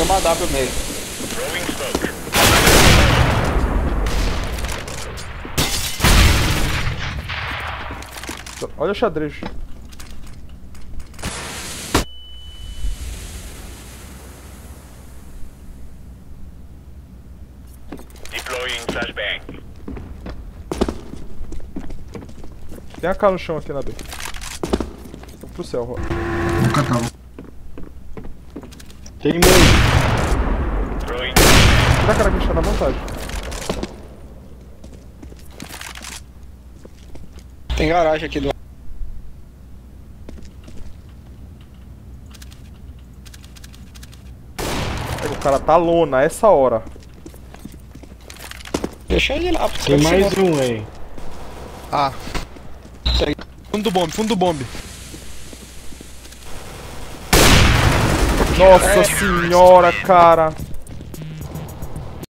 Tem uma W mesmo. Olha o xadrez. Deploying flashbang. Tem a K no chão aqui na B. Vou pro céu, Rô. Vou catar. Tem meio. Throwing. Tira a cara que está na vontade. Tem garagem aqui do. O cara tá lona a essa hora. Deixa ele lá, porque Tem mais um aí. Ah. Fundo do bombe, fundo do bombe. Nossa senhora, cara.